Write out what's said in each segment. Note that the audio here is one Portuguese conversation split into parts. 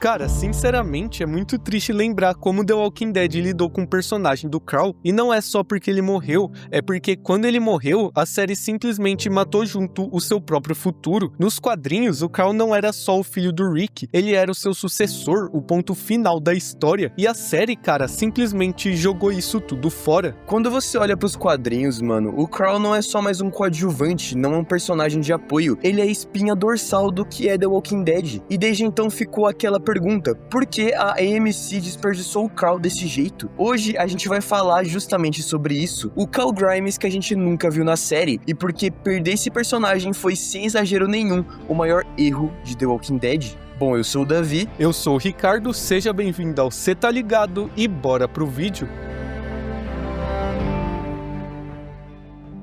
Cara, sinceramente, é muito triste lembrar como The Walking Dead lidou com o personagem do Carl, e não é só porque ele morreu, é porque quando ele morreu, a série simplesmente matou junto o seu próprio futuro. Nos quadrinhos, o Carl não era só o filho do Rick, ele era o seu sucessor, o ponto final da história, e a série, cara, simplesmente jogou isso tudo fora. Quando você olha pros quadrinhos, mano, o Carl não é só mais um coadjuvante, não é um personagem de apoio, ele é a espinha dorsal do que é The Walking Dead, e desde então ficou aquela pergunta, por que a AMC desperdiçou o Carl desse jeito? Hoje a gente vai falar justamente sobre isso, o Carl Grimes que a gente nunca viu na série, e porque perder esse personagem foi sem exagero nenhum o maior erro de The Walking Dead. Bom, eu sou o Davi. Eu sou o Ricardo, seja bem-vindo ao Cê Tá Ligado e bora pro vídeo.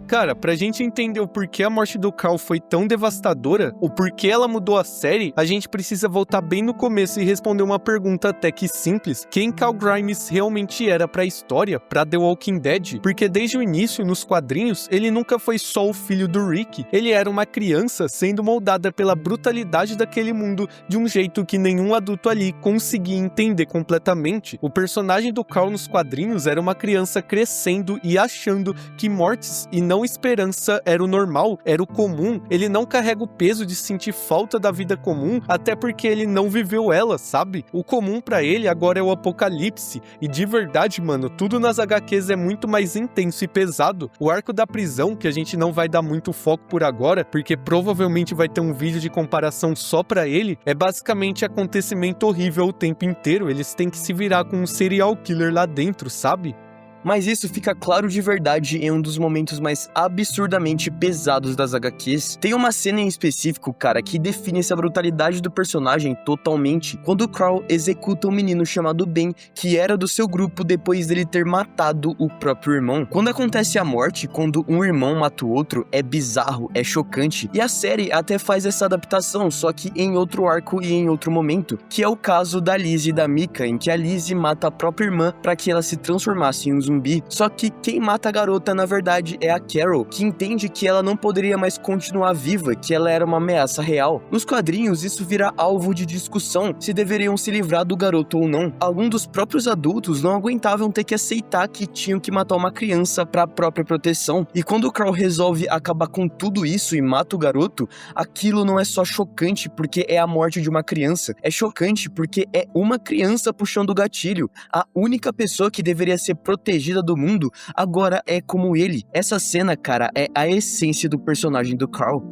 Cara, pra gente entender o porquê a morte do Carl foi tão devastadora, o porquê ela mudou a série, a gente precisa voltar bem no começo e responder uma pergunta até que simples: quem Carl Grimes realmente era pra história, pra The Walking Dead? Porque desde o início, nos quadrinhos, ele nunca foi só o filho do Rick, ele era uma criança sendo moldada pela brutalidade daquele mundo de um jeito que nenhum adulto ali conseguia entender completamente. O personagem do Carl nos quadrinhos era uma criança crescendo e achando que mortes e não esperança era o normal, era o comum. Ele não carrega o peso de sentir falta da vida comum, até porque ele não viveu ela, sabe? O comum pra ele agora é o apocalipse, e de verdade, mano, tudo nas HQs é muito mais intenso e pesado. O arco da prisão, que a gente não vai dar muito foco por agora, porque provavelmente vai ter um vídeo de comparação só pra ele, é basicamente acontecimento horrível o tempo inteiro, eles têm que se virar com um serial killer lá dentro, sabe? Mas isso fica claro de verdade em um dos momentos mais absurdamente pesados das HQs. Tem uma cena em específico, cara, que define essa brutalidade do personagem totalmente, quando o Carl executa um menino chamado Ben, que era do seu grupo depois dele ter matado o próprio irmão. Quando acontece a morte, quando um irmão mata o outro, é bizarro, é chocante, e a série até faz essa adaptação, só que em outro arco e em outro momento, que é o caso da Lizzie e da Micah, em que a Lizzie mata a própria irmã para que ela se transformasse em um zumbi. Só que quem mata a garota, na verdade, é a Carol, que entende que ela não poderia mais continuar viva, que ela era uma ameaça real. Nos quadrinhos, isso vira alvo de discussão, se deveriam se livrar do garoto ou não. Alguns dos próprios adultos não aguentavam ter que aceitar que tinham que matar uma criança para a própria proteção. E quando o Carl resolve acabar com tudo isso e mata o garoto, aquilo não é só chocante porque é a morte de uma criança, é chocante porque é uma criança puxando o gatilho. A única pessoa que deveria ser protegida do mundo agora é como ele. Essa cena, cara, é a essência do personagem do Carl.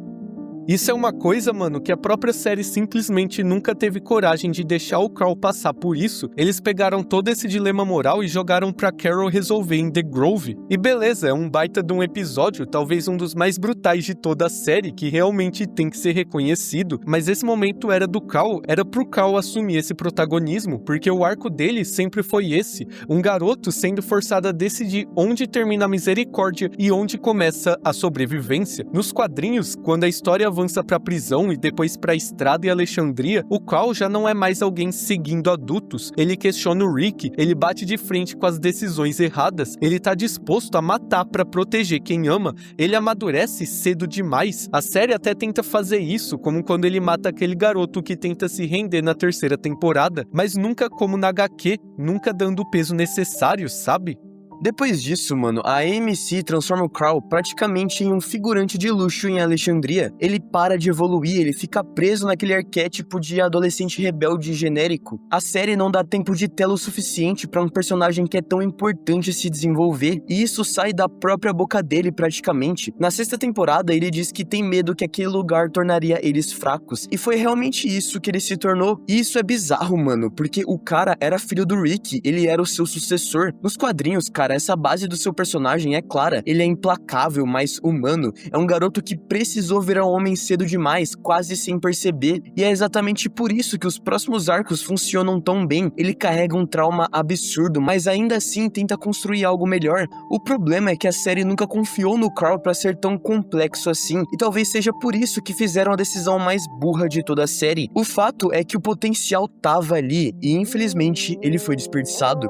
Isso é uma coisa, mano, que a própria série simplesmente nunca teve coragem de deixar o Carl passar por isso. Eles pegaram todo esse dilema moral e jogaram pra Carol resolver em The Grove. E beleza, é um baita de um episódio, talvez um dos mais brutais de toda a série, que realmente tem que ser reconhecido, mas esse momento era do Carl, era pro Carl assumir esse protagonismo, porque o arco dele sempre foi esse, um garoto sendo forçado a decidir onde termina a misericórdia e onde começa a sobrevivência. Nos quadrinhos, quando a história avança pra prisão e depois pra estrada e Alexandria, o Carl já não é mais alguém seguindo adultos. Ele questiona o Rick, ele bate de frente com as decisões erradas, ele tá disposto a matar pra proteger quem ama, ele amadurece cedo demais. A série até tenta fazer isso, como quando ele mata aquele garoto que tenta se render na terceira temporada, mas nunca como na HQ, nunca dando o peso necessário, sabe? Depois disso, mano, a AMC transforma o Carl praticamente em um figurante de luxo em Alexandria. Ele para de evoluir, ele fica preso naquele arquétipo de adolescente rebelde genérico. A série não dá tempo de tela o suficiente pra um personagem que é tão importante se desenvolver, e isso sai da própria boca dele praticamente. Na sexta temporada, ele diz que tem medo que aquele lugar tornaria eles fracos, e foi realmente isso que ele se tornou. E isso é bizarro, mano, porque o cara era filho do Rick, ele era o seu sucessor. Nos quadrinhos, cara, essa base do seu personagem é clara, ele é implacável, mais humano, é um garoto que precisou virar um homem cedo demais, quase sem perceber, e é exatamente por isso que os próximos arcos funcionam tão bem. Ele carrega um trauma absurdo, mas ainda assim tenta construir algo melhor. O problema é que a série nunca confiou no Carl pra ser tão complexo assim, e talvez seja por isso que fizeram a decisão mais burra de toda a série. O fato é que o potencial tava ali, e infelizmente ele foi desperdiçado.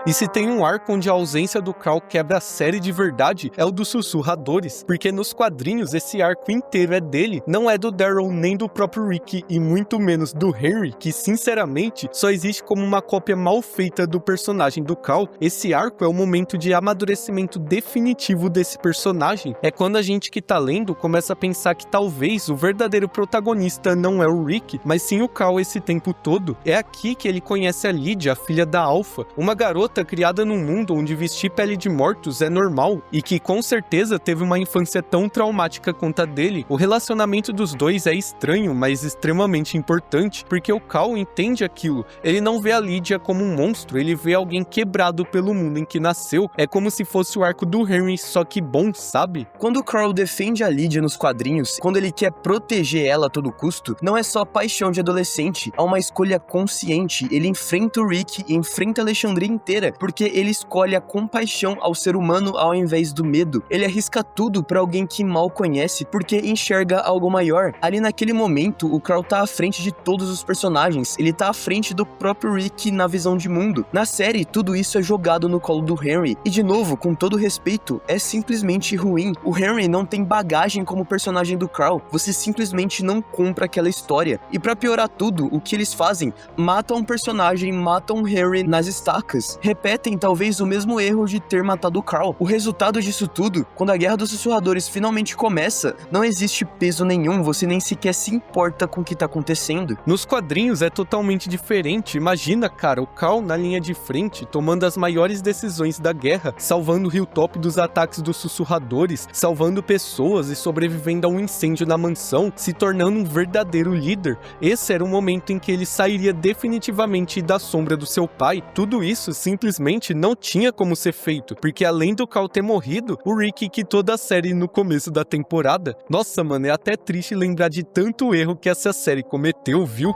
E se tem um arco onde a ausência do Cal quebra a série de verdade, é o dos Sussurradores, porque nos quadrinhos esse arco inteiro é dele, não é do Daryl nem do próprio Rick e muito menos do Henry, que sinceramente só existe como uma cópia mal feita do personagem do Cal. Esse arco é o momento de amadurecimento definitivo desse personagem. É quando a gente que tá lendo começa a pensar que talvez o verdadeiro protagonista não é o Rick, mas sim o Cal esse tempo todo. É aqui que ele conhece a Lydia, a filha da Alpha, uma garota criada num mundo onde vestir pele de mortos é normal e que com certeza teve uma infância tão traumática quanto a dele. O relacionamento dos dois é estranho, mas extremamente importante, porque o Cal entende aquilo. Ele não vê a Lydia como um monstro, ele vê alguém quebrado pelo mundo em que nasceu. É como se fosse o arco do Henry, só que bom, sabe? Quando o Carl defende a Lydia nos quadrinhos, quando ele quer proteger ela a todo custo, não é só paixão de adolescente, há uma escolha consciente. Ele enfrenta o Rick e enfrenta a Alexandria inteira, porque ele escolhe a compaixão ao ser humano ao invés do medo. Ele arrisca tudo pra alguém que mal conhece, porque enxerga algo maior. Ali naquele momento, o Carl tá à frente de todos os personagens, ele tá à frente do próprio Rick na visão de mundo. Na série, tudo isso é jogado no colo do Henry, e de novo, com todo respeito, é simplesmente ruim. O Henry não tem bagagem como personagem do Carl, você simplesmente não compra aquela história. E pra piorar tudo, o que eles fazem? Matam um personagem, matam o Henry nas estacas, repetem talvez o mesmo erro de ter matado o Carl. O resultado disso tudo, quando a Guerra dos Sussurradores finalmente começa, não existe peso nenhum, você nem sequer se importa com o que tá acontecendo. Nos quadrinhos é totalmente diferente. Imagina, cara, o Cal na linha de frente, tomando as maiores decisões da guerra, salvando o Hilltop dos ataques dos Sussurradores, salvando pessoas e sobrevivendo a um incêndio na mansão, se tornando um verdadeiro líder. Esse era o momento em que ele sairia definitivamente da sombra do seu pai. Tudo isso simplesmente não tinha como ser feito, porque além do Cal ter morrido, o Rick quitou da série no começo da temporada. Nossa, mano, é até triste lembrar de tanto erro que essa série cometeu, viu?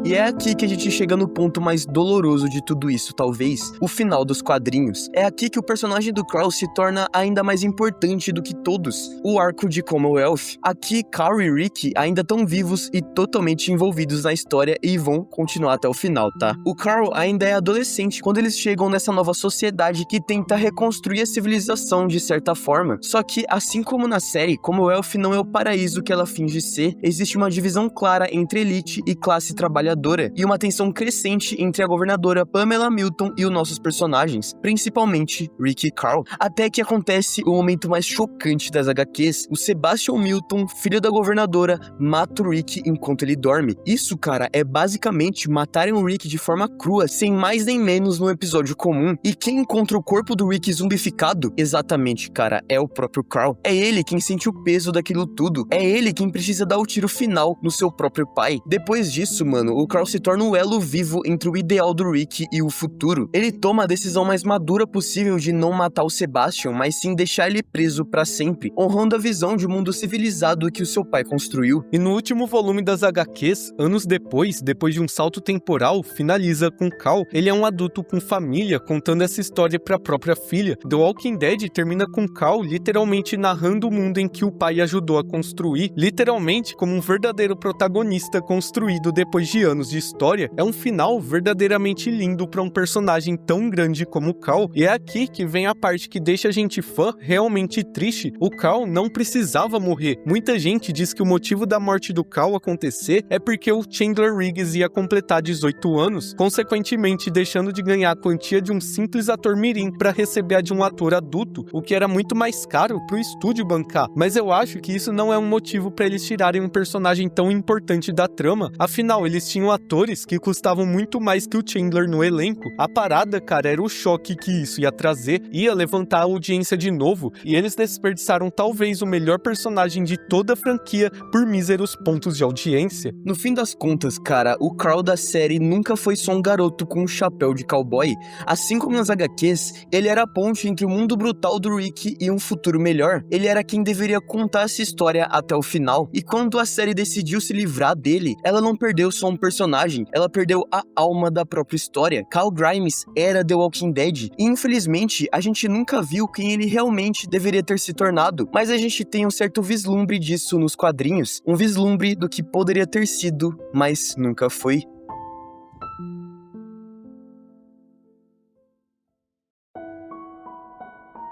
E é aqui que a gente chega no ponto mais doloroso de tudo isso, talvez, o final dos quadrinhos. É aqui que o personagem do Carl se torna ainda mais importante do que todos, o arco de Commonwealth. Aqui, Carl e Rick ainda estão vivos e totalmente envolvidos na história e vão continuar até o final, tá? O Carl ainda é adolescente quando eles chegam nessa nova sociedade que tenta reconstruir a civilização de certa forma. Só que, assim como na série, Commonwealth não é o paraíso que ela finge ser, existe uma divisão clara entre elite e classe trabalhadora, e uma tensão crescente entre a governadora Pamela Milton e os nossos personagens, principalmente Rick e Carl, até que acontece o momento mais chocante das HQs. O Sebastian Milton, filho da governadora, mata o Rick enquanto ele dorme. Isso, cara, é basicamente matarem o Rick de forma crua, sem mais nem menos no episódio comum. E quem encontra o corpo do Rick zumbificado? Exatamente, cara, é o próprio Carl. É ele quem sente o peso daquilo tudo. É ele quem precisa dar o tiro final no seu próprio pai. Depois disso, mano, o Carl se torna o elo vivo entre o ideal do Rick e o futuro. Ele toma a decisão mais madura possível de não matar o Sebastian, mas sim deixar ele preso pra sempre, honrando a visão de um mundo civilizado que o seu pai construiu. E no último volume das HQs, anos depois de um salto temporal, finaliza com Cal. Ele é um adulto com família, contando essa história pra própria filha. The Walking Dead termina com Cal literalmente narrando o mundo em que o pai ajudou a construir, literalmente como um verdadeiro protagonista construído depois de anos de história. É um final verdadeiramente lindo para um personagem tão grande como o Cal. E é aqui que vem a parte que deixa a gente fã realmente triste. O Cal não precisava morrer. Muita gente diz que o motivo da morte do Cal acontecer é porque o Chandler Riggs ia completar 18 anos, consequentemente deixando de ganhar a quantia de um simples ator mirim para receber a de um ator adulto, o que era muito mais caro pro estúdio bancar. Mas eu acho que isso não é um motivo para eles tirarem um personagem tão importante da trama. Afinal, eles tinham atores que custavam muito mais que o Chandler no elenco. A parada, cara, era o choque que isso ia trazer, ia levantar a audiência de novo, e eles desperdiçaram talvez o melhor personagem de toda a franquia por míseros pontos de audiência. No fim das contas, cara, o Carl da série nunca foi só um garoto com um chapéu de cowboy. Assim como nas HQs, ele era a ponte entre o mundo brutal do Rick e um futuro melhor. Ele era quem deveria contar essa história até o final. E quando a série decidiu se livrar dele, ela não perdeu só um personagem, ela perdeu a alma da própria história. Carl Grimes era The Walking Dead, e infelizmente a gente nunca viu quem ele realmente deveria ter se tornado, mas a gente tem um certo vislumbre disso nos quadrinhos, um vislumbre do que poderia ter sido, mas nunca foi.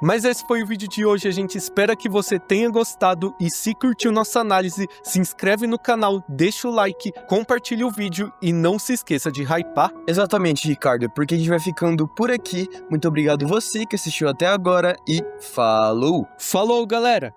Mas esse foi o vídeo de hoje, a gente espera que você tenha gostado e se curtiu nossa análise, se inscreve no canal, deixa o like, compartilha o vídeo e não se esqueça de hypar. Exatamente, Ricardo, porque a gente vai ficando por aqui. Muito obrigado você que assistiu até agora e falou! Falou, galera!